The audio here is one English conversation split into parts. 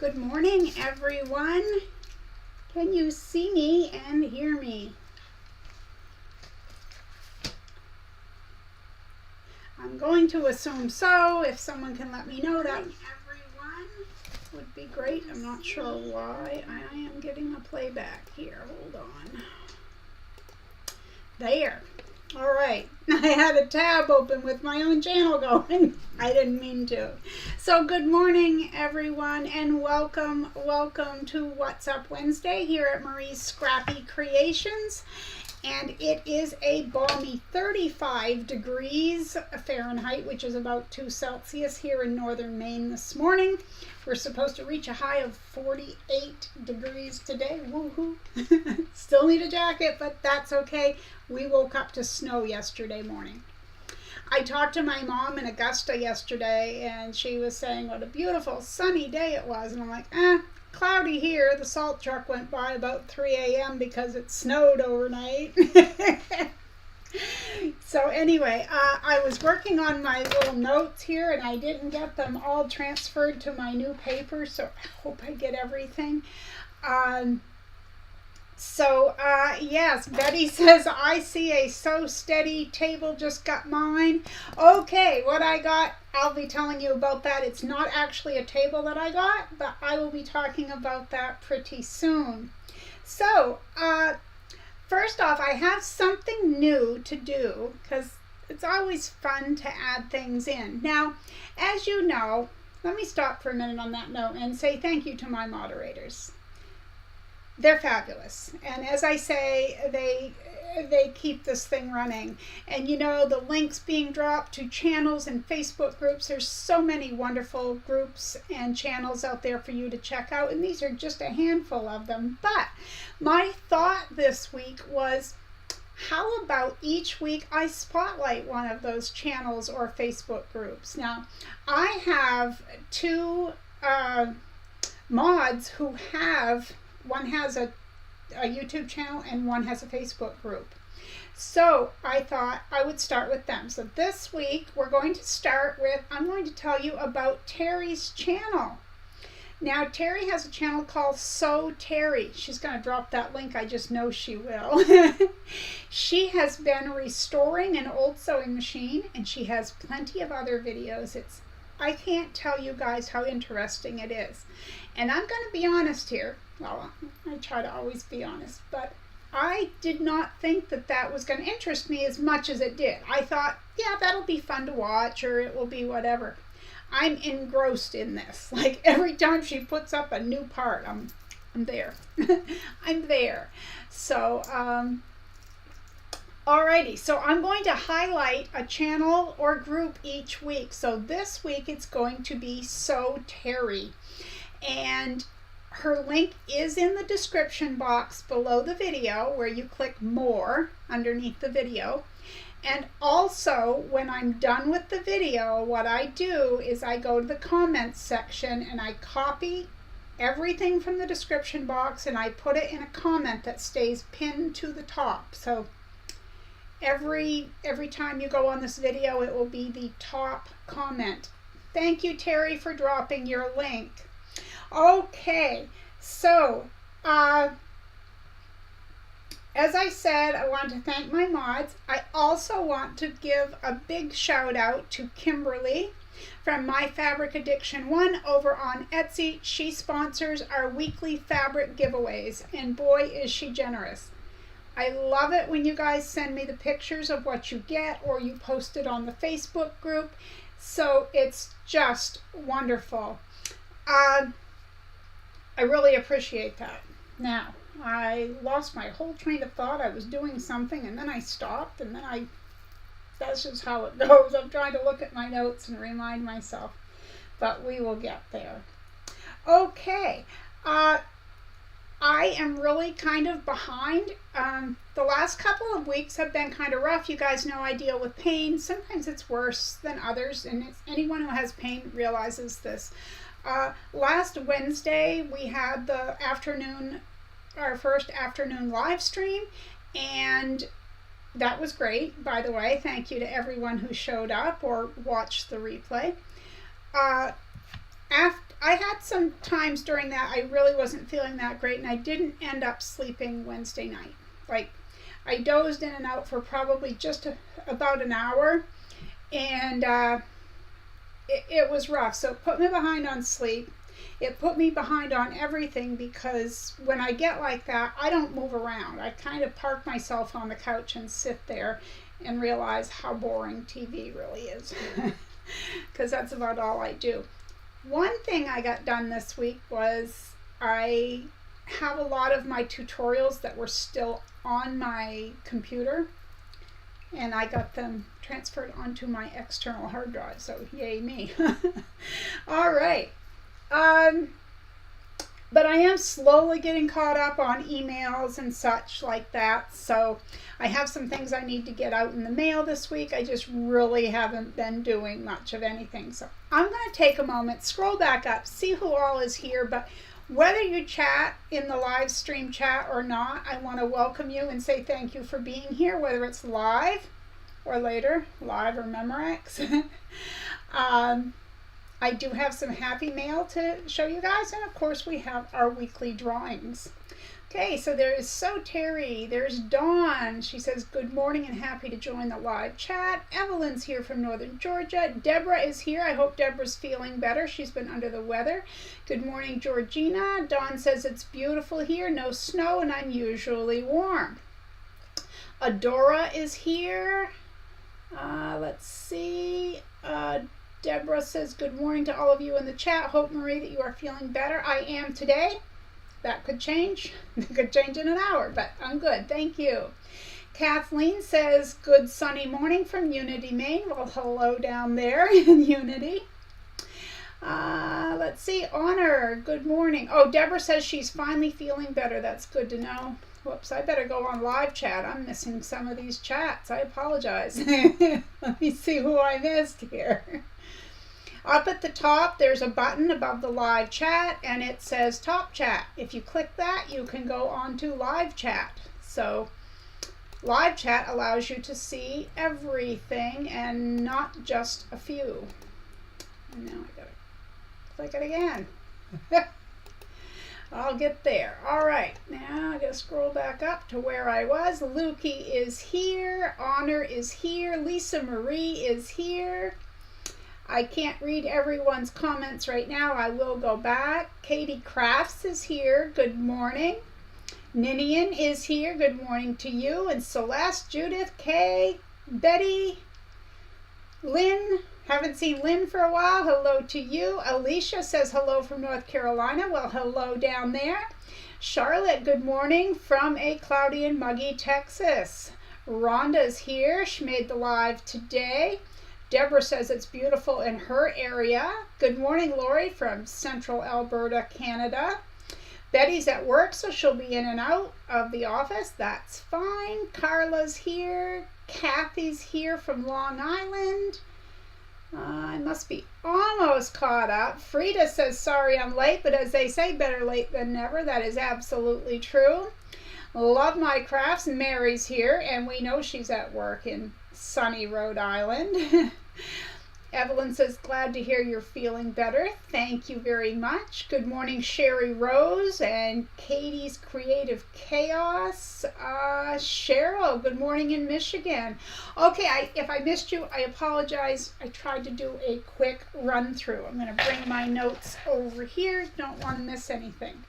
Good morning, everyone. Can you see me and hear me? I'm going to assume so. If someone can let me know, that everyone would be great. I'm not sure why I am getting a playback here. Hold on. There. All right. I had a tab open with my own channel going. I didn't mean to. So good morning, everyone, and welcome to What's Up Wednesday here at Marie's Scrappy Creations. And it is a balmy 35 degrees Fahrenheit, which is about 2 Celsius here in northern Maine this morning. We're supposed to reach a high of 48 degrees today. Woohoo! Still need a jacket, but that's okay. We woke up to snow yesterday morning. I talked to my mom in Augusta yesterday, and she was saying what a beautiful sunny day it was. And I'm like, cloudy here. The salt truck went by about 3 a.m. because it snowed overnight. So anyway, I was working on my little notes here, and I didn't get them all transferred to my new paper, so I hope I get everything. Yes, Betty says, I see a So Steady table, just got mine. Okay, what I got, I'll be telling you about that. It's not actually a table that I got, but I will be talking about that pretty soon. So, first off, I have something new to do because it's always fun to add things in. Now, as you know, let me stop for a minute on that note and say thank you to my moderators. They're fabulous, and as I say, they keep this thing running. And you know, the links being dropped to channels and Facebook groups, there's so many wonderful groups and channels out there for you to check out, and these are just a handful of them. But my thought this week was, how about each week I spotlight one of those channels or Facebook groups? Now, I have two mods who have, one has a YouTube channel and one has a Facebook group. So I thought I would start with them. So this week we're going to start with, I'm going to tell you about Terry's channel. Now Terry has a channel called So Terry. She's going to drop that link. I just know she will. She has been restoring an old sewing machine, and she has plenty of other videos. I can't tell you guys how interesting it is. And I'm going to be honest here. Well, I try to always be honest, but I did not think that that was going to interest me as much as it did. I thought, yeah, that'll be fun to watch, or it will be whatever. I'm engrossed in this. Like every time she puts up a new part, I'm there. I'm there. So, alrighty, so I'm going to highlight a channel or group each week. So this week it's going to be So Terry. And her link is in the description box below the video, where you click more underneath the video. And also, when I'm done with the video, what I do is I go to the comments section and I copy everything from the description box and I put it in a comment that stays pinned to the top. So every time you go on this video, it will be the top comment. Thank you, Terry, for dropping your link. Okay, so as I said, I want to thank my mods. I also want to give a big shout out to Kimberly from My Fabric Addiction 1 over on Etsy. She sponsors our weekly fabric giveaways, and boy is she generous. I love it when you guys send me the pictures of what you get, or you post it on the Facebook group. So it's just wonderful. I really appreciate that. Now, I lost my whole train of thought. I was doing something and then I stopped, and then that's just how it goes. I'm trying to look at my notes and remind myself, but we will get there. Okay, I am really kind of behind. The last couple of weeks have been kind of rough. You guys know I deal with pain. Sometimes it's worse than others, and anyone who has pain realizes this. Last Wednesday we had our first afternoon live stream, and that was great, by the way. Thank you to everyone who showed up or watched the replay. I had some times during that I really wasn't feeling that great, and I didn't end up sleeping Wednesday night. Like, I dozed in and out for probably just about an hour, and it was rough. So it put me behind on sleep. It put me behind on everything, because when I get like that, I don't move around. I kind of park myself on the couch and sit there and realize how boring TV really is, because that's about all I do. One thing I got done this week was I have a lot of my tutorials that were still on my computer, and I got them transferred onto my external hard drive, so yay me. All right. But I am slowly getting caught up on emails and such like that, so I have some things I need to get out in the mail this week. I just really haven't been doing much of anything, so I'm going to take a moment, scroll back up, see who all is here. But whether you chat in the live stream chat or not, I want to welcome you and say thank you for being here, whether it's live or later, live or Memorex. I do have some happy mail to show you guys, and of course we have our weekly drawings. Okay, so there is So Terry, there's Dawn. She says, good morning and happy to join the live chat. Evelyn's here from Northern Georgia. Debra is here. I hope Debra's feeling better. She's been under the weather. Good morning, Georgina. Dawn says, it's beautiful here, no snow, and unusually warm. Adora is here. Let's see. Debra says, good morning to all of you in the chat. Hope, Marie, that you are feeling better. I am today. That could change. It could change in an hour, but I'm good. Thank you. Kathleen says, good sunny morning from Unity, Maine. Well, hello down there in Unity. Let's see. Honor, good morning. Oh, Debra says she's finally feeling better. That's good to know. Whoops, I better go on live chat. I'm missing some of these chats. I apologize. Let me see who I missed here. Up at the top, there's a button above the live chat, and it says Top Chat. If you click that, you can go on to live chat. So live chat allows you to see everything and not just a few. And now I gotta click it again. I'll get there. All right, now I gotta scroll back up to where I was. Lukey is here. Honor is here. Lisa Marie is here. I can't read everyone's comments right now. I will go back. Katie Crafts is here. Good morning. Ninian is here. Good morning to you. And Celeste, Judith, Kay, Betty, Lynn. Haven't seen Lynn for a while. Hello to you. Alicia says hello from North Carolina. Well, hello down there. Charlotte, good morning from a cloudy and muggy Texas. Rhonda's here. She made the live today. Debra says it's beautiful in her area. Good morning, Lori from Central Alberta, Canada. Betty's at work, so she'll be in and out of the office. That's fine. Carla's here. Kathy's here from Long Island. I must be almost caught up. Frida says, sorry I'm late, but as they say, better late than never. That is absolutely true. Love my crafts. Mary's here, and we know she's at work in sunny Rhode Island. Evelyn says, glad to hear you're feeling better. Thank you very much. Good morning, Sherry Rose and Katie's Creative Chaos. Cheryl, good morning in Michigan. Okay, if I missed you, I apologize. I tried to do a quick run through. I'm going to bring my notes over here. Don't want to miss anything.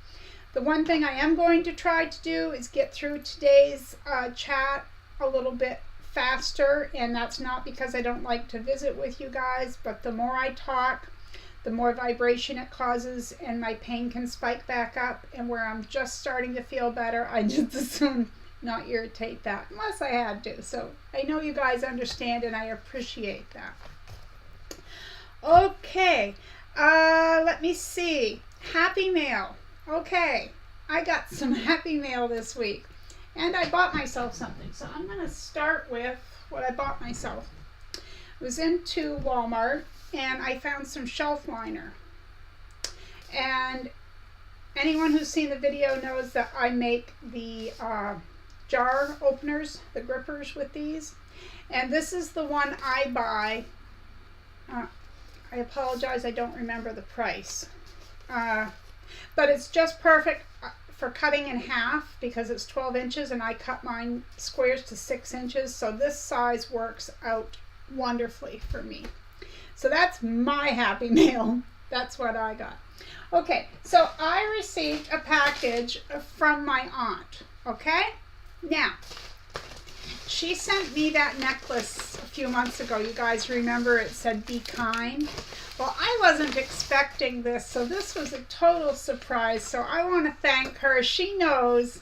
The one thing I am going to try to do is get through today's chat a little bit faster, and that's not because I don't like to visit with you guys, but the more I talk, the more vibration it causes, and my pain can spike back up, and where I'm just starting to feel better, I just as soon not irritate that, unless I had to. So I know you guys understand, and I appreciate that. Okay, let me see. Happy mail. Okay, I got some happy mail this week. And I bought myself something. So I'm going to start with what I bought myself. I was into Walmart and I found some shelf liner. And anyone who's seen the video knows that I make the jar openers, the grippers with these. And this is the one I buy. I apologize, I don't remember the price. But it's just perfect for cutting in half because it's 12 inches and I cut mine squares to 6 inches. So this size works out wonderfully for me. So that's my Happy Mail. That's what I got. Okay, so I received a package from my aunt, okay? Now, she sent me that necklace a few months ago. You guys remember it said, "Be kind." Well, I wasn't expecting this, so this was a total surprise. So I want to thank her. She knows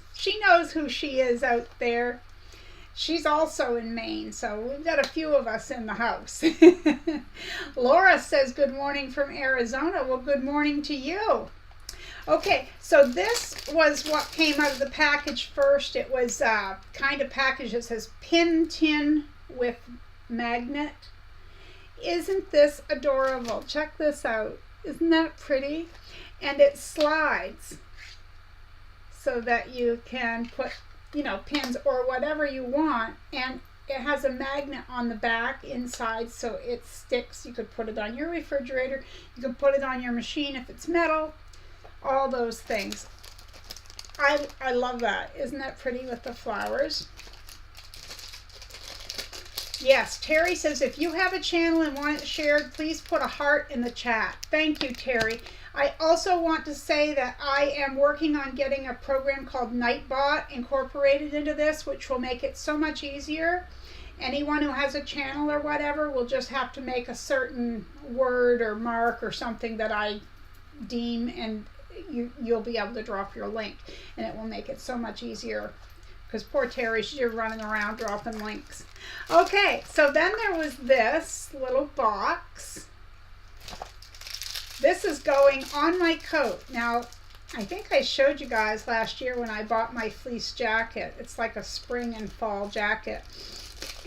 who she is out there. She's also in Maine, so we've got a few of us in the house. Laura says, "Good morning from Arizona." Well, good morning to you. Okay, so this was what came out of the package first. It was kind of package that says pin tin with magnet. Isn't this adorable? Check this out. Isn't that pretty? And it slides so that you can put, you know, pins or whatever you want, and it has a magnet on the back inside so it sticks. You could put it on your refrigerator, you could put it on your machine if it's metal, all those things. I love that. Isn't that pretty with the flowers? Yes, Terry says, if you have a channel and want it shared, please put a heart in the chat. Thank you, Terry. I also want to say that I am working on getting a program called Nightbot incorporated into this, which will make it so much easier. Anyone who has a channel or whatever will just have to make a certain word or mark or something that I deem, and you'll be able to drop your link, and it will make it so much easier. Because poor Terry, she's running around dropping links. Okay, so then there was this little box. This is going on my coat. Now, I think I showed you guys last year when I bought my fleece jacket. It's like a spring and fall jacket.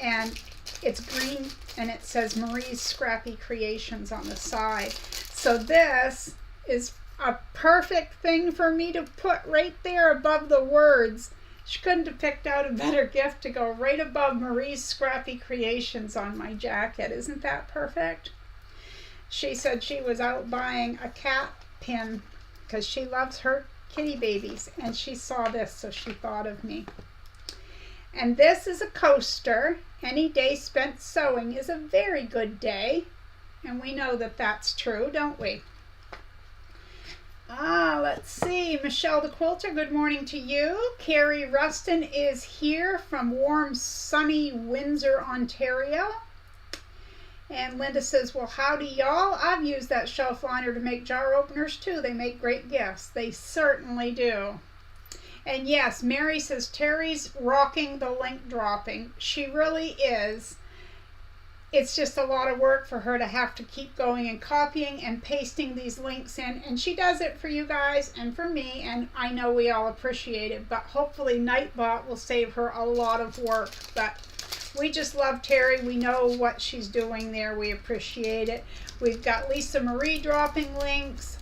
And it's green and it says Marie's Scrappy Creations on the side. So this is a perfect thing for me to put right there above the words. She couldn't have picked out a better gift to go right above Marie's Scrappy Creations on my jacket. Isn't that perfect? She said she was out buying a cat pin because she loves her kitty babies, and she saw this, so she thought of me. And this is a coaster. Any day spent sewing is a very good day, and we know that that's true, don't we? Let's see. Michelle the Quilter, good morning to you. Carrie Rustin is here from warm, sunny Windsor, Ontario. And Linda says, well, howdy, y'all. I've used that shelf liner to make jar openers, too. They make great gifts. They certainly do. And yes, Mary says, Terry's rocking the link dropping. She really is. It's just a lot of work for her to have to keep going and copying and pasting these links in. And she does it for you guys and for me, and I know we all appreciate it. But hopefully Nightbot will save her a lot of work. But we just love Terry. We know what she's doing there. We appreciate it. We've got Lisa Marie dropping links.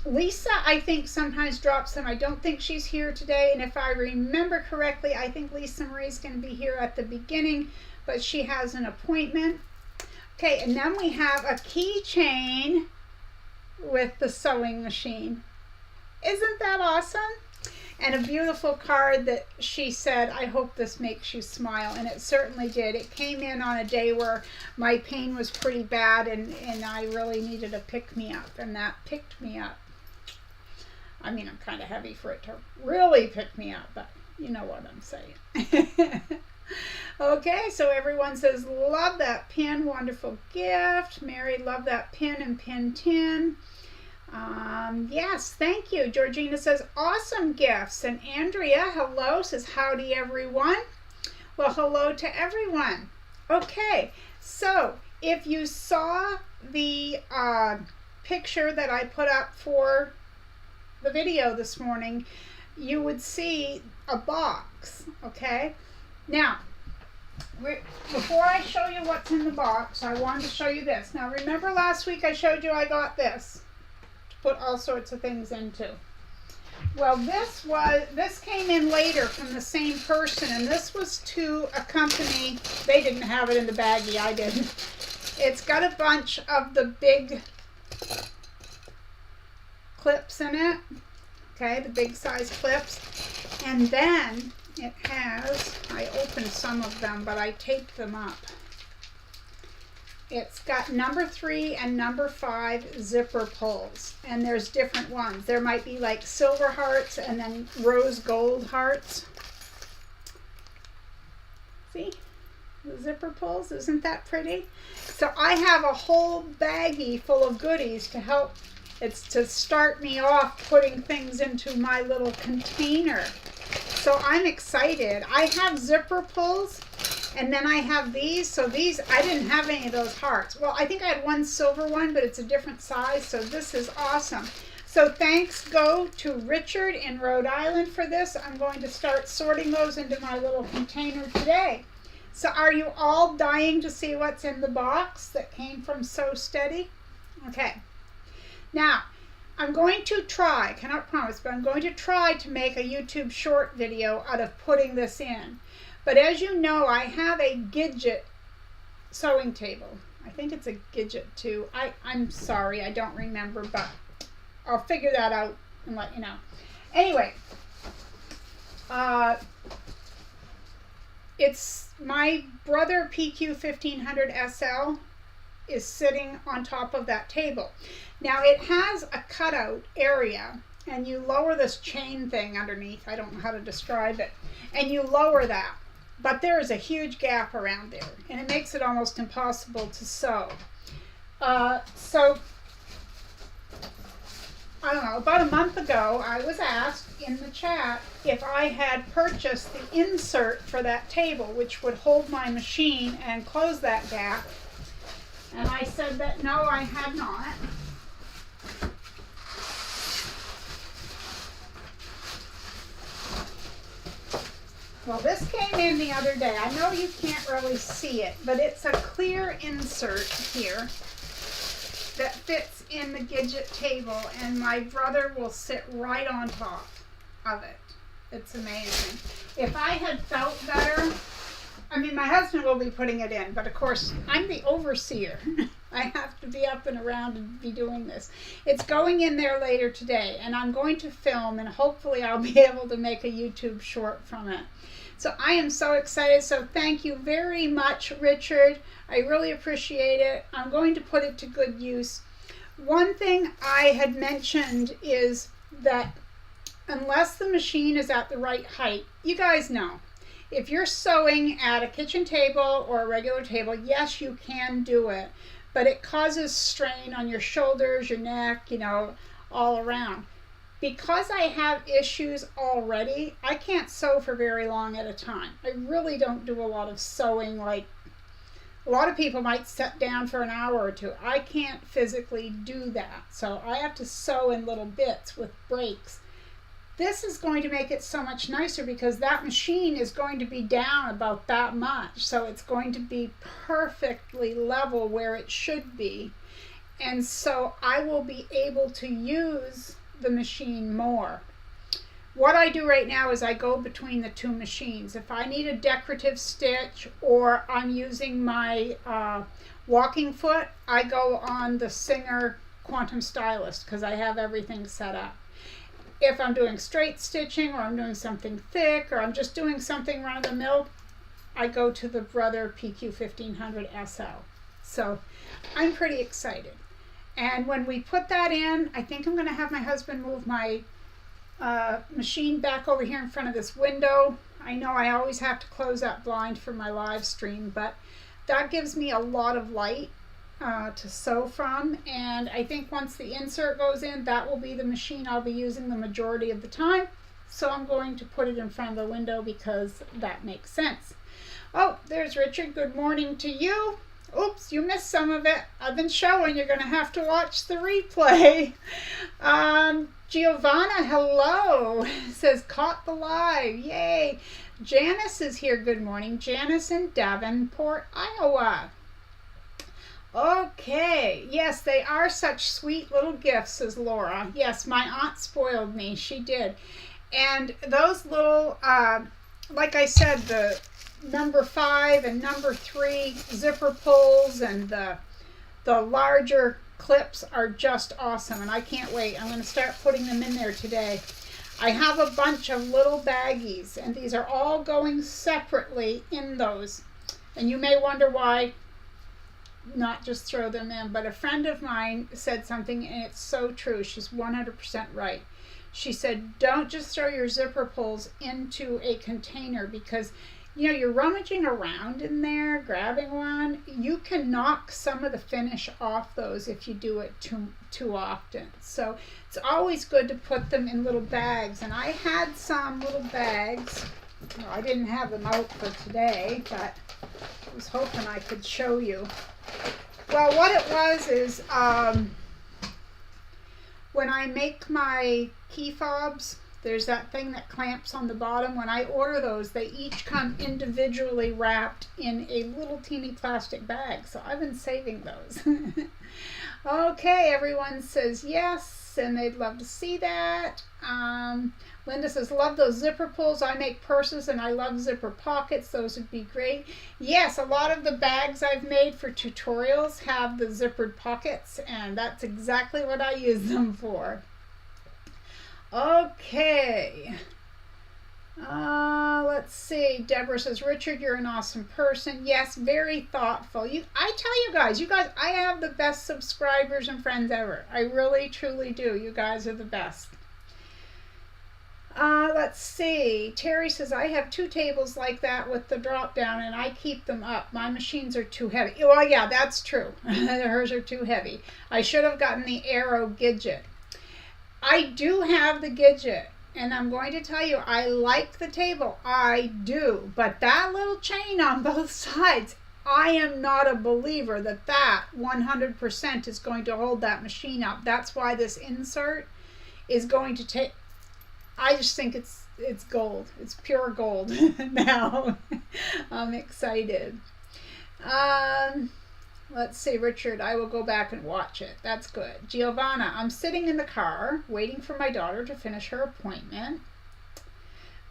Lisa, I think, sometimes drops them. I don't think she's here today. And if I remember correctly, I think Lisa Marie's going to be here at the beginning, but she has an appointment. Okay, and then we have a keychain with the sewing machine. Isn't that awesome? And a beautiful card that she said, I hope this makes you smile. And it certainly did. It came in on a day where my pain was pretty bad and I really needed a pick-me-up. And that picked me up. I mean, I'm kind of heavy for it to really pick me up, but you know what I'm saying. Okay, so everyone says, love that pin, wonderful gift. Mary, love that pin and pin tin. Yes, thank you. Georgina says, awesome gifts. And Andrea, hello, says, howdy, everyone. Well, hello to everyone. Okay, so if you saw the picture that I put up for the video this morning, you would see a box, okay? Now, before I show you what's in the box, I wanted to show you this. Now, remember last week I showed you I got this to put all sorts of things into. Well, this came in later from the same person, and this was to a company. They didn't have it in the baggie, I didn't. It's got a bunch of the big clips in it. Okay, the big size clips. And then it has, I opened some of them, but I taped them up. It's got number 3 and number 5 zipper pulls, and there's different ones. There might be like silver hearts and then rose gold hearts. See the zipper pulls? Isn't that pretty? So I have a whole baggie full of goodies to help. It's to start me off putting things into my little container. So I'm excited. I have zipper pulls. And then I have these. So these, I didn't have any of those hearts. Well, I think I had one silver one, but it's a different size. So this is awesome. So thanks go to Richard in Rhode Island for this. I'm going to start sorting those into my little container today. So are you all dying to see what's in the box that came from So Steady? Okay. Now, I'm going to try, cannot promise, but I'm going to try to make a YouTube short video out of putting this in. But as you know, I have a Gidget sewing table. I think it's a Gidget II. I'm sorry, I don't remember, but I'll figure that out and let you know. Anyway, it's my brother PQ 1500 SL is sitting on top of that table. Now it has a cutout area, and you lower this chain thing underneath. I don't know how to describe it. And you lower that. But there is a huge gap around there, and it makes it almost impossible to sew. So, I don't know, about a month ago, I was asked in the chat if I had purchased the insert for that table, which would hold my machine and close that gap. And I said that no, I had not. Well, this came in the other day. I know you can't really see it, but it's a clear insert here that fits in the Gidget table, and my brother will sit right on top of it. It's amazing. If I had felt better, I mean, my husband will be putting it in, but of course, I'm the overseer. I have to be up and around and be doing this. It's going in there later today, and I'm going to film, and hopefully I'll be able to make a YouTube short from it. So I am so excited. So thank you very much, Richard. I really appreciate it. I'm going to put it to good use. One thing I had mentioned is that unless the machine is at the right height, you guys know, if you're sewing at a kitchen table or a regular table, yes, you can do it, but it causes strain on your shoulders, your neck, you know, all around. Because I have issues already, I can't sew for very long at a time. I really don't do a lot of sewing. Like a lot of people might sit down for an hour or two. I can't physically do that. So I have to sew in little bits with breaks. This is going to make it so much nicer because that machine is going to be down about that much. So it's going to be perfectly level where it should be. And so I will be able to use the machine more. What I do right now is I go between the two machines. If I need a decorative stitch or I'm using my walking foot, I go on the Singer Quantum Stylist because I have everything set up. If I'm doing straight stitching or I'm doing something thick or I'm just doing something run of the mill, I go to the Brother PQ 1500 SL. So I'm pretty excited. And when we put that in, I think I'm going to have my husband move my machine back over here in front of this window. I know I always have to close that blind for my live stream, but that gives me a lot of light to sew from. And I think once the insert goes in, that will be the machine I'll be using the majority of the time. So I'm going to put it in front of the window because that makes sense. Oh, there's Richard. Good morning to you. Oops, you missed some of it. I've been showing. You're going to have to watch the replay. Giovanna, hello. Says, caught the live. Yay. Janice is here. Good morning. Janice in Davenport, Iowa. Okay. Yes, they are such sweet little gifts, says Laura. Yes, my aunt spoiled me. She did. And those little, like I said, the number 5 and number 3 zipper pulls and the larger clips are just awesome, and I can't wait. I'm going to start putting them in there today. I have a bunch of little baggies, and these are all going separately in those. And you may wonder why not just throw them in, but a friend of mine said something, and it's so true. She's 100% right. She said, don't just throw your zipper pulls into a container, because you know, you're rummaging around in there, grabbing one. You can knock some of the finish off those if you do it too often. So it's always good to put them in little bags. And I had some little bags. Well, I didn't have them out for today, but I was hoping I could show you. Well, what it was is when I make my key fobs, there's that thing that clamps on the bottom. When I order those, they each come individually wrapped in a little teeny plastic bag. So I've been saving those. Okay, everyone says yes, and they'd love to see that. Linda says, love those zipper pulls. I make purses, and I love zipper pockets. Those would be great. Yes, a lot of the bags I've made for tutorials have the zippered pockets, and that's exactly what I use them for. Okay, let's see. Debra says, Richard, you're an awesome person. Yes, very thoughtful. I tell you guys, I have the best subscribers and friends ever. I really, truly do. You guys are the best. Let's see. Terry says, I have 2 tables like that with the drop down, and I keep them up. My machines are too heavy. Well, yeah, that's true. Hers are too heavy. I should have gotten the Arrow Gidget. I do have the Gidget, and I'm going to tell you, I like the table. I do. But that little chain on both sides, I am not a believer that 100% is going to hold that machine up. That's why this insert is going to take, I just think it's gold. It's pure gold now. I'm excited. Let's see, Richard, I will go back and watch it. That's good. Giovanna, I'm sitting in the car waiting for my daughter to finish her appointment.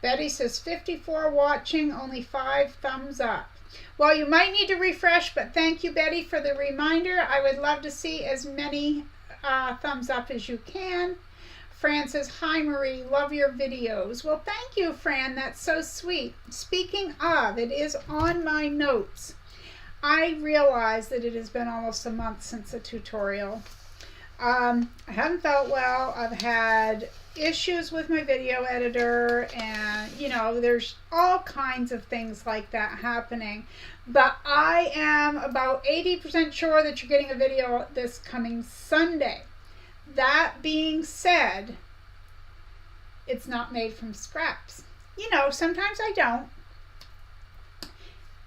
Betty says, 54 watching, only 5 thumbs up. Well, you might need to refresh, but thank you, Betty, for the reminder. I would love to see as many thumbs up as you can. Fran says, hi, Marie, love your videos. Well, thank you, Fran. That's so sweet. Speaking of, it is on my notes. I realize that it has been almost a month since the tutorial. I haven't felt well. I've had issues with my video editor, and you know, there's all kinds of things like that happening. But I am about 80% sure that you're getting a video this coming Sunday. That being said, it's not made from scraps. You know, sometimes I don't.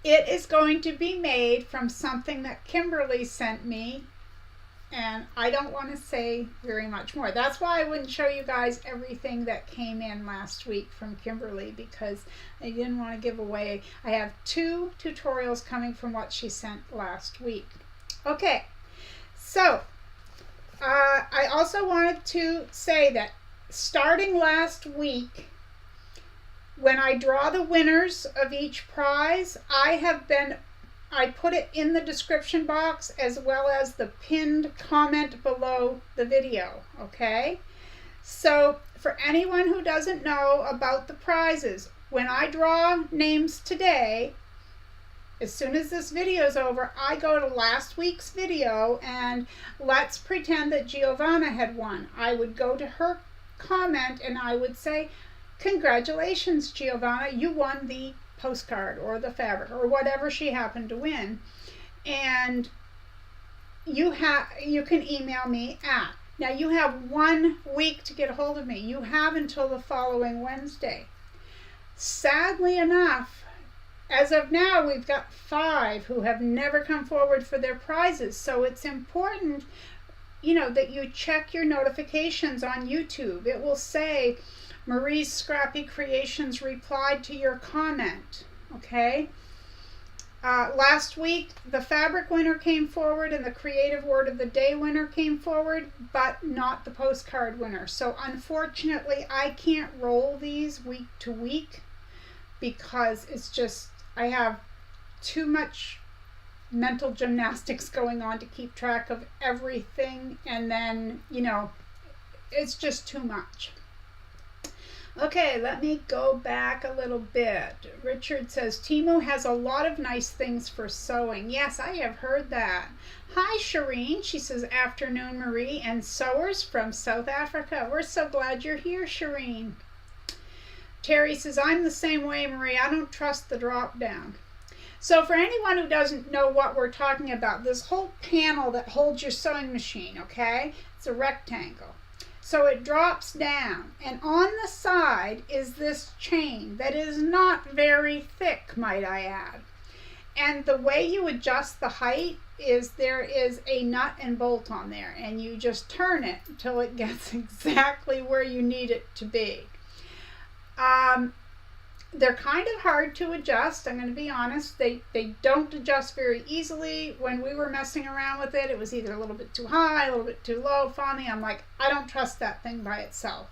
It is going to be made from something that Kimberly sent me, and I don't want to say very much more. That's why I wouldn't show you guys everything that came in last week from Kimberly, because I didn't want to give away. I have 2 tutorials coming from what she sent last week. Okay, so I also wanted to say that starting last week, when I draw the winners of each prize, I put it in the description box as well as the pinned comment below the video, okay? So for anyone who doesn't know about the prizes, when I draw names today, as soon as this video is over, I go to last week's video, and let's pretend that Giovanna had won. I would go to her comment and I would say, congratulations, Giovanna, you won the postcard or the fabric or whatever she happened to win. And you can email me at, now you have 1 week to get a hold of me. You have until the following Wednesday. Sadly enough, as of now, we've got 5 who have never come forward for their prizes. So it's important, you know, that you check your notifications on YouTube. It will say, Marie's Scrappy Creations replied to your comment, okay? Last week, the fabric winner came forward and the creative word of the day winner came forward, but not the postcard winner. So unfortunately, I can't roll these week to week because it's just, I have too much mental gymnastics going on to keep track of everything, and then, you know, it's just too much. Okay, let me go back a little bit. Richard says, Temu has a lot of nice things for sewing. Yes, I have heard that. Hi, Shireen. She says, afternoon, Marie and sewers from South Africa. We're so glad you're here, Shireen. Terry says, I'm the same way, Marie. I don't trust the drop down. So for anyone who doesn't know what we're talking about, this whole panel that holds your sewing machine, okay, it's a rectangle. So it drops down, and on the side is this chain that is not very thick, might I add. And the way you adjust the height is there is a nut and bolt on there, and you just turn it until it gets exactly where you need it to be. They're kind of hard to adjust, I'm going to be honest. They don't adjust very easily. When we were messing around with it, it was either a little bit too high, a little bit too low. Finally, I'm like, I don't trust that thing by itself.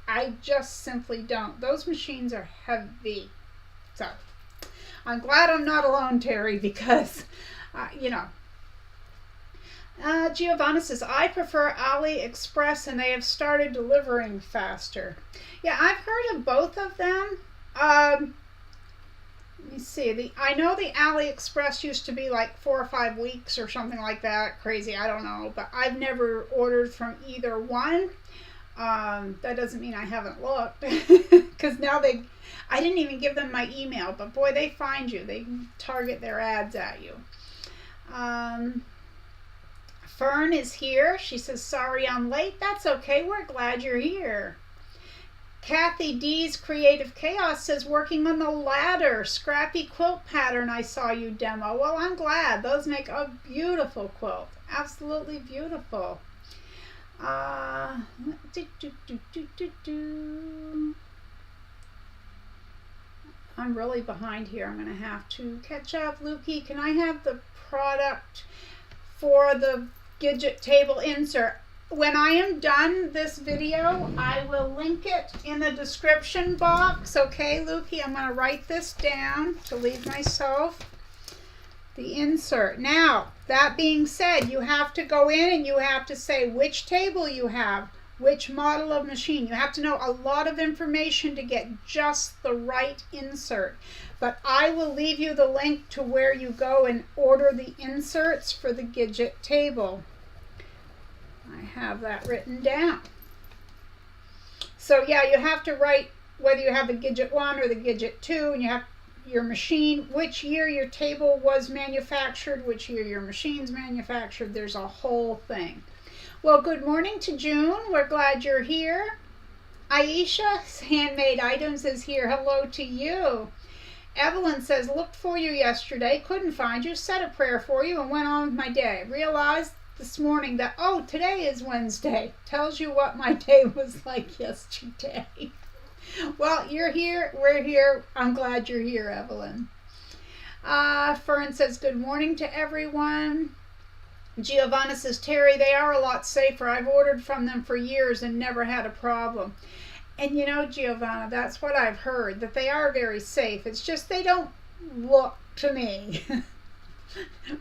I just simply don't. Those machines are heavy. So, I'm glad I'm not alone, Terry, because, you know. Giovanna says, I prefer AliExpress, and they have started delivering faster. Yeah, I've heard of both of them. Let me see. I know the AliExpress used to be like 4 or 5 weeks or something like that. Crazy, I don't know. But I've never ordered from either one. That doesn't mean I haven't looked. Because now I didn't even give them my email. But boy, they find you. They target their ads at you. Fern is here. She says, sorry I'm late. That's okay. We're glad you're here. Kathy D's Creative Chaos says, working on the ladder, scrappy quilt pattern I saw you demo. Well, I'm glad. Those make a beautiful quilt. Absolutely beautiful. I'm really behind here. I'm going to have to catch up. Lukey, can I have the product for the Gidget table insert? When I am done this video, I will link it in the description box. Okay, Lukey, I'm going to write this down to leave myself the insert. Now, that being said, you have to go in and you have to say which table you have, which model of machine. You have to know a lot of information to get just the right insert. But I will leave you the link to where you go and order the inserts for the Gidget table. I have that written down. So yeah, you have to write whether you have the Gidget 1 or the Gidget 2, and you have your machine, which year your table was manufactured, which year your machine's manufactured. There's a whole thing. Well, good morning to June. We're glad you're here. Aisha's Handmade Items is here. Hello to you. Evelyn says, looked for you yesterday, couldn't find you, said a prayer for you, and went on with my day. Realized this morning that, oh, today is Wednesday. Tells you what my day was like yesterday. Well, you're here, we're here. I'm glad you're here, Evelyn. Fern says, good morning to everyone. Giovanna says, Terry, they are a lot safer. I've ordered from them for years and never had a problem. And you know, Giovanna, that's what I've heard, that they are very safe. It's just they don't look to me.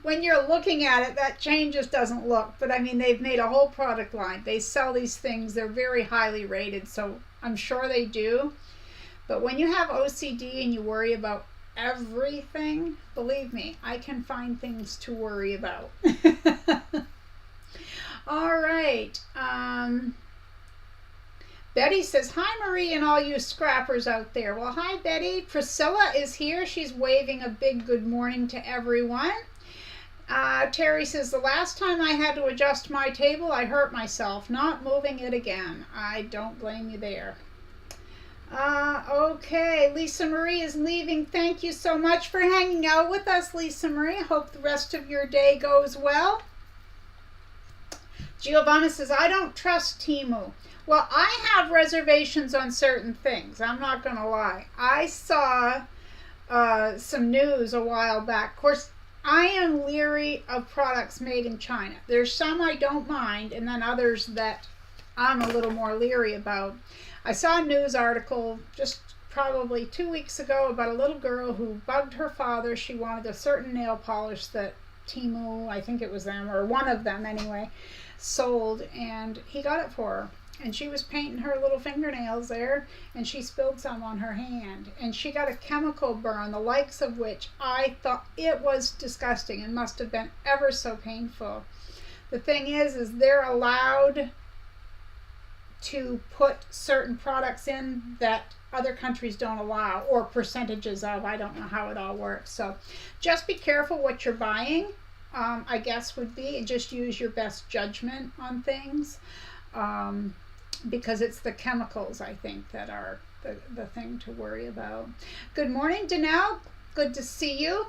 When you're looking at it, that chain just doesn't look. But I mean, they've made a whole product line. They sell these things. They're very highly rated, so I'm sure they do. But when you have OCD and you worry about everything, believe me, I can find things to worry about. All right. Betty says, hi, Marie, and all you scrappers out there. Well, hi, Betty. Priscilla is here. She's waving a big good morning to everyone. Terry says, the last time I had to adjust my table, I hurt myself. Not moving it again. I don't blame you there. Okay, Lisa Marie is leaving. Thank you so much for hanging out with us, Lisa Marie. I hope the rest of your day goes well. Giovanna says, I don't trust Temu. Well, I have reservations on certain things. I'm not going to lie. I saw some news a while back. Of course, I am leery of products made in China. There's some I don't mind, and then others that I'm a little more leery about. I saw a news article just probably 2 weeks ago about a little girl who bugged her father. She wanted a certain nail polish that Timu, I think it was them, or one of them anyway, sold, and he got it for her. And she was painting her little fingernails there, and she spilled some on her hand. And she got a chemical burn, the likes of which I thought it was disgusting and must have been ever so painful. The thing is they're allowed to put certain products in that other countries don't allow, or percentages of. I don't know how it all works. So just be careful what you're buying, I guess would be. Just use your best judgment on things. Because it's the chemicals, I think, that are the thing to worry about. Good morning, Danelle. Good to see you.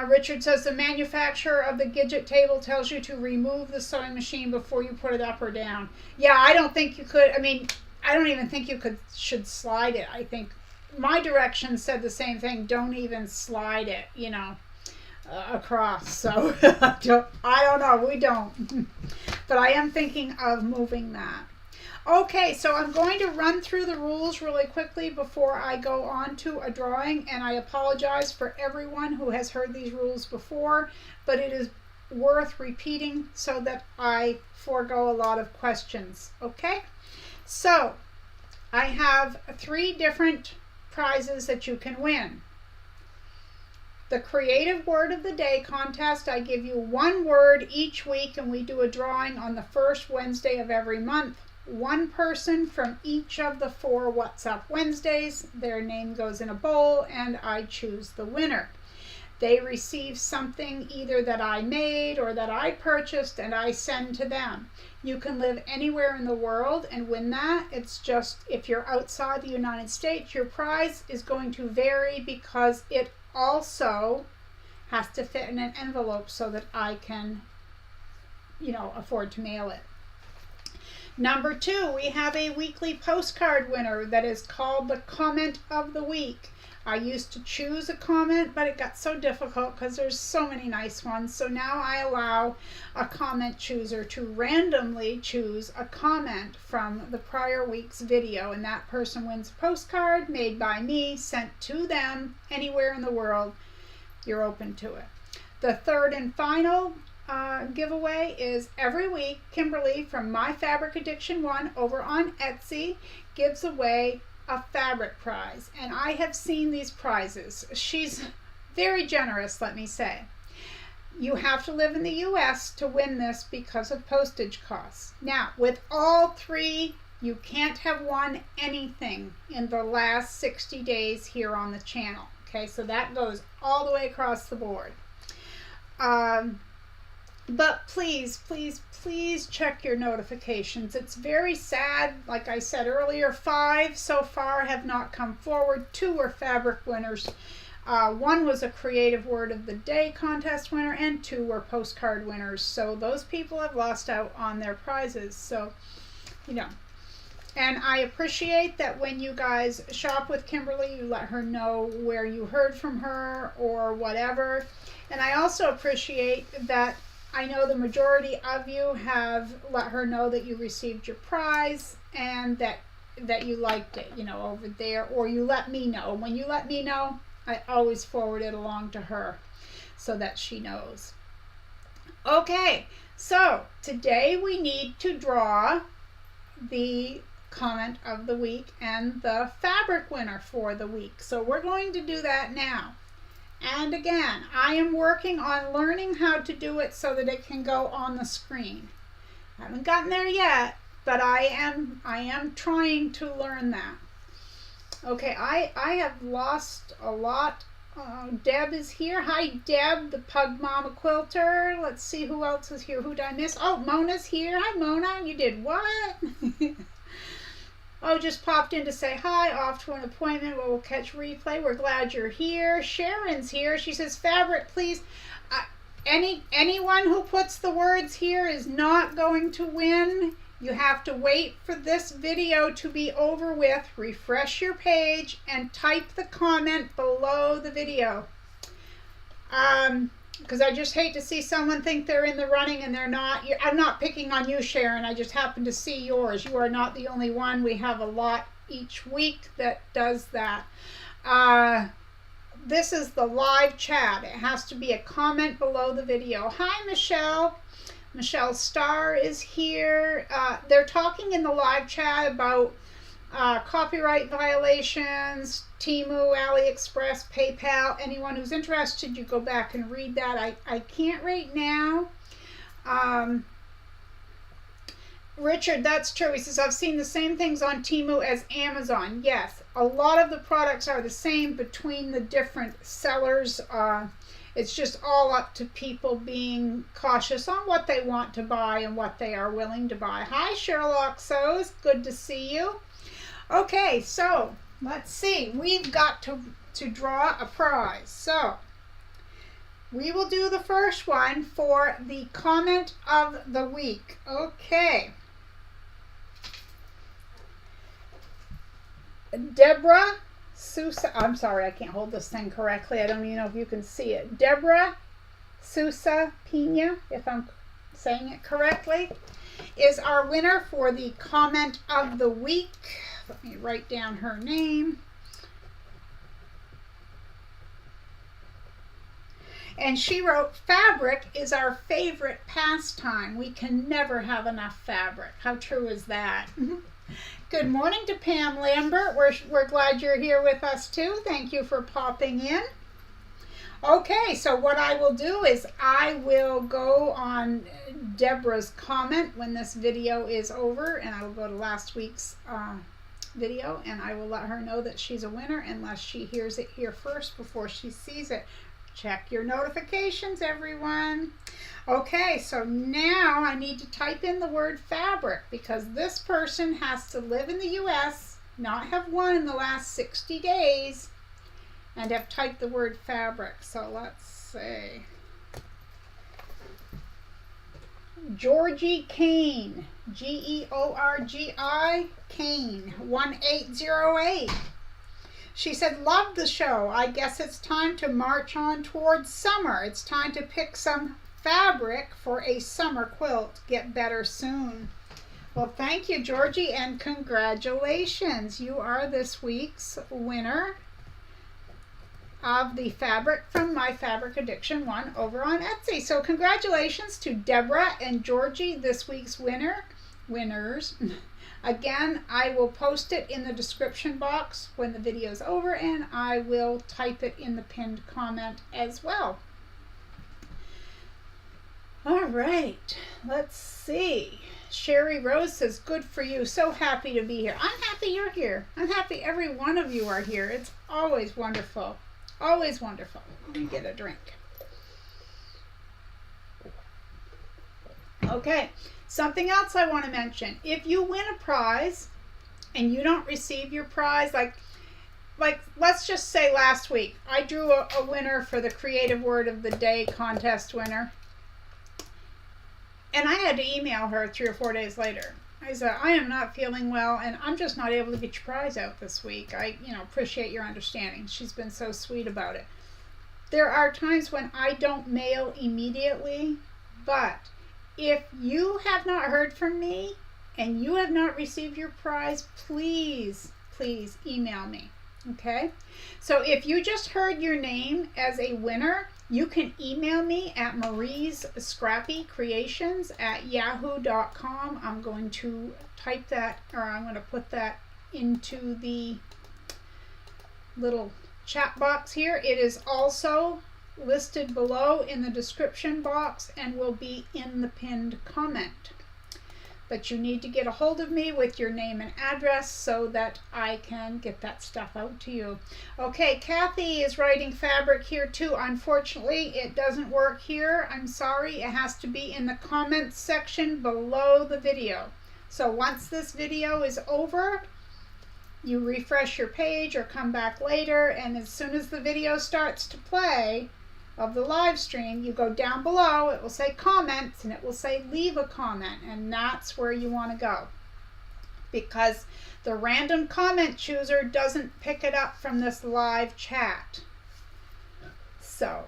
Richard says the manufacturer of the Gidget table tells you to remove the sewing machine before you put it up or down. Yeah, I don't think you could. I mean, I don't even think you should slide it. I think my directions said the same thing. Don't even slide it, across. So I don't know. We don't. But I am thinking of moving that. Okay, so I'm going to run through the rules really quickly before I go on to a drawing, and I apologize for everyone who has heard these rules before, but it is worth repeating so that I forego a lot of questions. Okay, so I have 3 different prizes that you can win. The Creative Word of the Day contest, I give you 1 word each week, and we do a drawing on the first Wednesday of every month. 1 person from each of the 4 What's Up Wednesdays. Their name goes in a bowl, and I choose the winner. They receive something either that I made or that I purchased, and I send to them. You can live anywhere in the world and win that. It's just if you're outside the United States, your prize is going to vary because it also has to fit in an envelope so that I can, afford to mail it. Number 2, we have a weekly postcard winner that is called the Comment of the Week. I used to choose a comment, but it got so difficult because there's so many nice ones. So now I allow a comment chooser to randomly choose a comment from the prior week's video, and that person wins a postcard made by me, sent to them anywhere in the world. You're open to it. The third and final giveaway is every week Kimberly from My Fabric Addiction 1 over on Etsy gives away a fabric prize, and I have seen these prizes. She's very generous, let me say. You have to live in the US to win this because of postage costs. Now, with all 3, you can't have won anything in the last 60 days here on the channel. Okay, so that goes all the way across the board. But please, please, please check your notifications. It's very sad. Like I said earlier, 5 so far have not come forward. 2 were fabric winners. 1 was a Creative Word of the Day contest winner, and 2 were postcard winners. So those people have lost out on their prizes. So, And I appreciate that when you guys shop with Kimberly, you let her know where you heard from her or whatever. And I also appreciate that I know the majority of you have let her know that you received your prize and that you liked it, over there, or you let me know. When you let me know, I always forward it along to her so that she knows. Okay, so today we need to draw the comment of the week and the fabric winner for the week. So we're going to do that now. And again, I am working on learning how to do it so that it can go on the screen. I haven't gotten there yet, but I am trying to learn that. Okay, I have lost a lot. Deb is here. Hi, Deb, the Pug Mama Quilter. Let's see who else is here. Who did I miss? Oh, Mona's here. Hi, Mona. You did what? Oh, just popped in to say hi, off to an appointment, but we'll catch replay. We're glad you're here. Sharon's here. She says, fabric, please. Anyone who puts the words here is not going to win. You have to wait for this video to be over with, refresh your page, and type the comment below the video. Because I just hate to see someone think they're in the running and they're not. I'm not picking on you, Sharon. I just happen to see yours. You are not the only one. We have a lot each week that does that. This is the live chat. It has to be a comment below the video. Hi, Michelle. Michelle Starr is here. They're talking in the live chat about copyright violations, Temu, AliExpress, PayPal. Anyone who's interested, you go back and read that. I can't right now. Richard, that's true. He says, I've seen the same things on Temu as Amazon. Yes, a lot of the products are the same between the different sellers. It's just all up to people being cautious on what they want to buy and what they are willing to buy. Hi, Sherlock Sows. Good to see you. Okay, so let's see. We've got to draw a prize. So we will do the first one for the comment of the week. Okay. Debra Sousa, I'm sorry, I can't hold this thing correctly. I don't even know if you can see it. Debra Sousa Pina, if I'm saying it correctly, is our winner for the comment of the week. Let me write down her name. And she wrote, fabric is our favorite pastime. We can never have enough fabric. How true is that? Good morning to Pam Lambert. We're glad you're here with us too. Thank you for popping in. Okay, so what I will do is I will go on Debra's comment when this video is over, and I will go to last week's video, and I will let her know that she's a winner unless she hears it here first before she sees it. Check your notifications, everyone. Okay, so now I need to type in the word fabric because this person has to live in the U.S., not have won in the last 60 days, and have typed the word fabric. So let's see. Georgi Cain, Georgi Cain, 1808. She said, love the show. I guess it's time to march on towards summer. It's time to pick some fabric for a summer quilt. Get better soon. Well, thank you, Georgie, and congratulations. You are this week's winner of the fabric from My Fabric Addiction 1 over on Etsy. So congratulations to Debra and Georgie, this week's winners. Again, I will post it in the description box when the video is over, and I will type it in the pinned comment as well. All right, let's see. Sherry Rose says, good for you. So happy to be here. I'm happy you're here. I'm happy every one of you are here. It's always wonderful. Always wonderful. Let me get a drink. Okay, something else I want to mention. If you win a prize and you don't receive your prize, like let's just say last week, I drew a winner for the Creative Word of the Day contest winner. And I had to email her 3 or 4 days later. I said, I am not feeling well, and I'm just not able to get your prize out this week. I appreciate your understanding. She's been so sweet about it. There are times when I don't mail immediately, but if you have not heard from me and you have not received your prize, please, please email me. Okay? So if you just heard your name as a winner, you can email me at mariescrappycreations@yahoo.com. I'm going to type that, or I'm going to put that into the little chat box here. It is also listed below in the description box and will be in the pinned comment. But you need to get a hold of me with your name and address so that I can get that stuff out to you. Okay, Kathy is writing fabric here too. Unfortunately, it doesn't work here. I'm sorry. It has to be in the comments section below the video. So once this video is over, you refresh your page or come back later, and as soon as the video starts to play of the live stream, you go down below, it will say comments, and it will say leave a comment, and that's where you want to go, because the random comment chooser doesn't pick it up from this live chat. So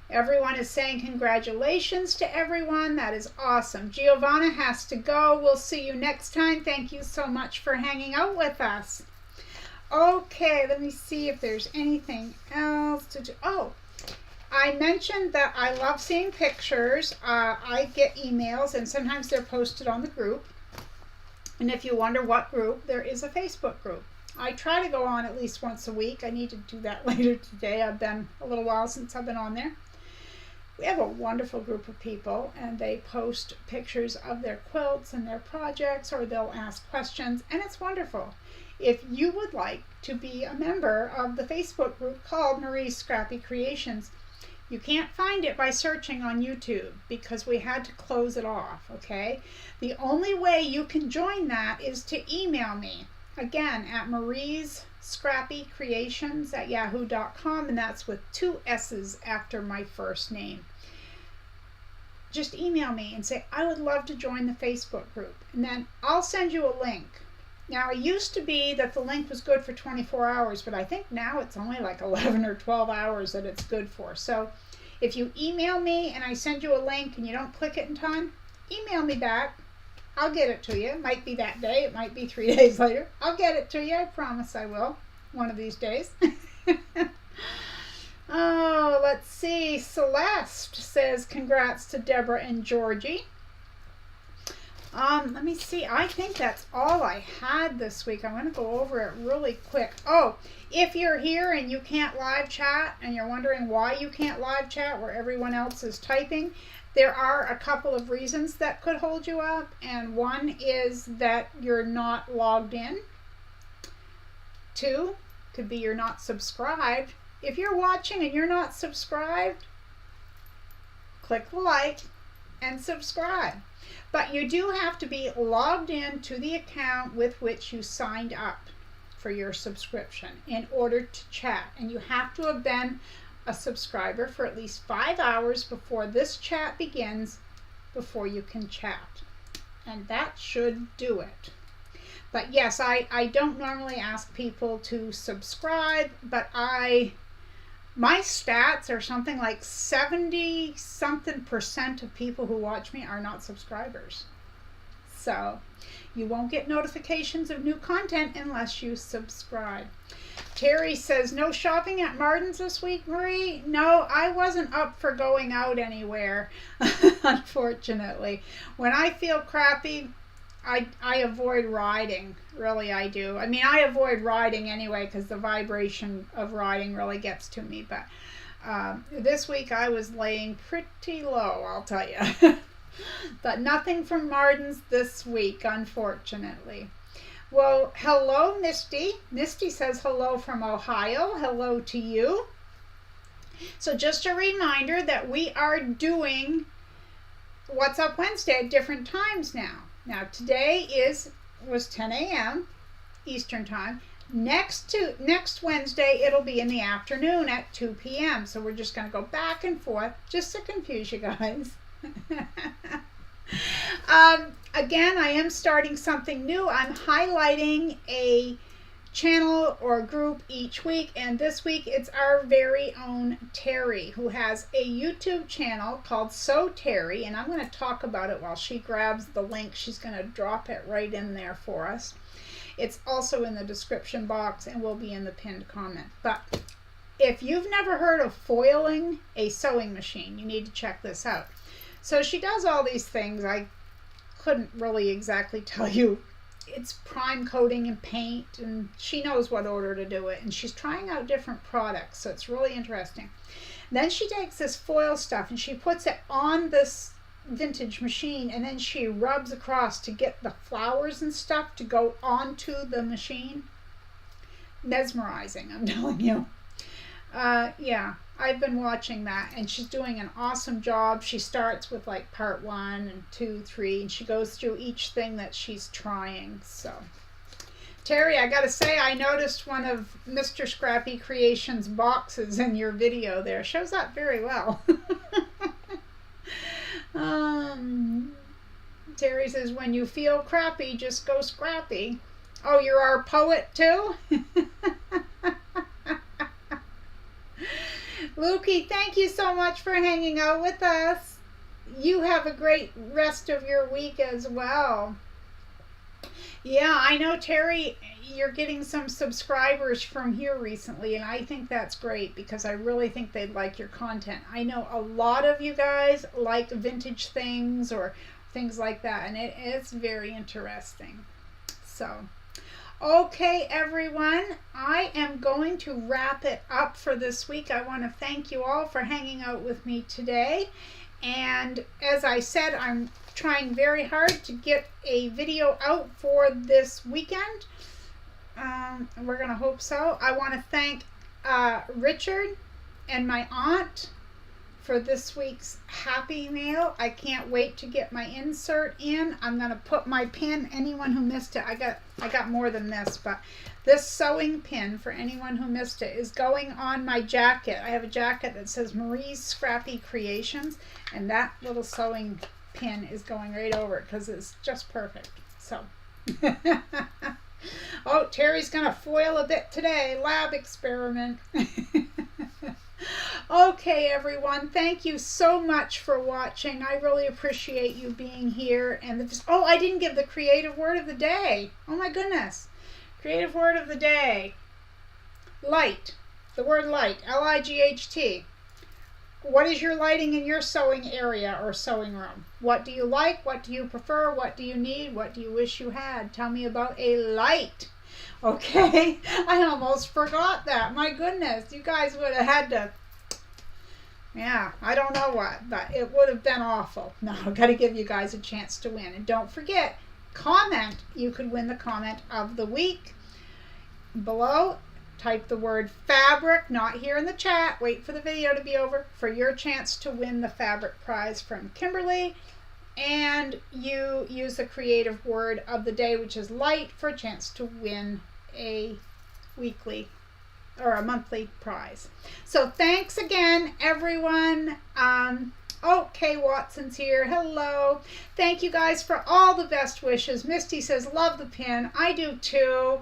Everyone is saying congratulations to everyone. That is awesome. Giovanna has to go. We'll see you next time. Thank you so much for hanging out with us. Okay, let me see if there's anything else to do. Oh, I mentioned that I love seeing pictures. I get emails, and sometimes they're posted on the group. And if you wonder what group, there is a Facebook group. I try to go on at least once a week. I need to do that later today. I've been a little while since I've been on there. We have a wonderful group of people, and they post pictures of their quilts and their projects, or they'll ask questions, and it's wonderful. If you would like to be a member of the Facebook group called Marie's Scrappy Creations, you can't find it by searching on YouTube because we had to close it off, okay? The only way you can join that is to email me, again, at mariescrappycreations@yahoo.com, and that's with 2 S's after my first name. Just email me and say, I would love to join the Facebook group, and then I'll send you a link. Now, it used to be that the link was good for 24 hours, but I think now it's only like 11 or 12 hours that it's good for. So if you email me and I send you a link and you don't click it in time, email me back. I'll get it to you. It might be that day. It might be 3 days later. I'll get it to you. I promise I will. One of these days. Oh, let's see. Celeste says congrats to Debra and Georgie. Let me see. I think that's all I had this week. I'm going to go over it really quick. Oh, if you're here and you can't live chat and you're wondering why you can't live chat where everyone else is typing, there are a couple of reasons that could hold you up. And one is that you're not logged in. 2, could be you're not subscribed. If you're watching and you're not subscribed, click the like and subscribe. But you do have to be logged in to the account with which you signed up for your subscription in order to chat. And you have to have been a subscriber for at least 5 hours before this chat begins, before you can chat. And that should do it. But yes, I don't normally ask people to subscribe, but my stats are something like 70-something% of people who watch me are not subscribers. So you won't get notifications of new content unless you subscribe. Terry says, no shopping at Martin's this week, Marie? No, I wasn't up for going out anywhere, unfortunately. When I feel crappy, I avoid riding. Really, I do. I mean, I avoid riding anyway because the vibration of riding really gets to me. But this week I was laying pretty low, I'll tell you. But nothing from Martin's this week, unfortunately. Well, hello, Misty. Misty says hello from Ohio. Hello to you. So just a reminder that we are doing What's Up Wednesday at different times now. Now today was 10 a.m. Eastern time. Next Wednesday it'll be in the afternoon at 2 p.m. So we're just going to go back and forth just to confuse you guys. Again, I am starting something new. I'm highlighting a channel or group each week, and this week it's our very own Terry, who has a YouTube channel called So Terry, and I'm going to talk about it while she grabs the link. She's going to drop it right in there for us. It's also in the description box and will be in the pinned comment. But if you've never heard of foiling a sewing machine, you need to check this out. So she does all these things. I couldn't really exactly tell you. It's prime coating and paint, and she knows what order to do it, and she's trying out different products, so it's really interesting. Then she takes this foil stuff and she puts it on this vintage machine, and then she rubs across to get the flowers and stuff to go onto the machine. Mesmerizing, I'm telling you. Yeah, I've been watching that, and she's doing an awesome job. She starts with like part 1 and 2, 3, and she goes through each thing that she's trying. So, Terry, I gotta say, I noticed one of Mr. Scrappy Creations' boxes in your video there. Shows up very well. Terry says, when you feel crappy, just go scrappy. Oh, you're our poet too? Lukey, thank you so much for hanging out with us. You have a great rest of your week as well. Yeah, I know, Terry, you're getting some subscribers from here recently, and I think that's great because I really think they'd like your content. I know a lot of you guys like vintage things or things like that, and it's very interesting. So, okay, everyone, I am going to wrap it up for this week. I want to thank you all for hanging out with me today. And as I said, I'm trying very hard to get a video out for this weekend. We're going to hope so. I want to thank Richard and my aunt for this week's Happy Mail. I can't wait to get my insert in. I'm going to put my pin, anyone who missed it, I got more than this, but this sewing pin for anyone who missed it is going on my jacket. I have a jacket that says Marie's Scrappy Creations, and that little sewing pin is going right over it because it's just perfect. So, oh, Terry's going to foil a bit today. Lab experiment. Okay, everyone, thank you so much for watching. I really appreciate you being here. And I didn't give the creative word of the day. Oh my goodness. Creative word of the day. Light. The word light. L-I-G-H-T. What is your lighting in your sewing area or sewing room? What do you like? What do you prefer? What do you need? What do you wish you had? Tell me about a light. Okay, I almost forgot that. My goodness, you guys would have had to, yeah, I don't know what, but it would have been awful. No, I've got to give you guys a chance to win. And don't forget, comment. You could win the comment of the week. Below, type the word fabric, not here in the chat. Wait for the video to be over for your chance to win the fabric prize from Kimberly. And you use the creative word of the day, which is light, for a chance to win a weekly or a monthly prize. So thanks again, everyone. Okay, Watson's here. Hello. Thank you guys for all the best wishes. Misty says, love the pin. I do too.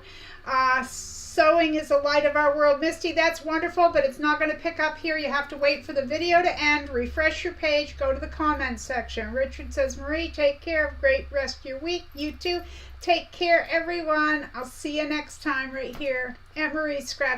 Sewing is the light of our world. Misty, that's wonderful, but it's not going to pick up here. You have to wait for the video to end. Refresh your page. Go to the comments section. Richard says, Marie, take care. Have a great rest of your week. You too. Take care, everyone. I'll see you next time right here at Marie's Scrap.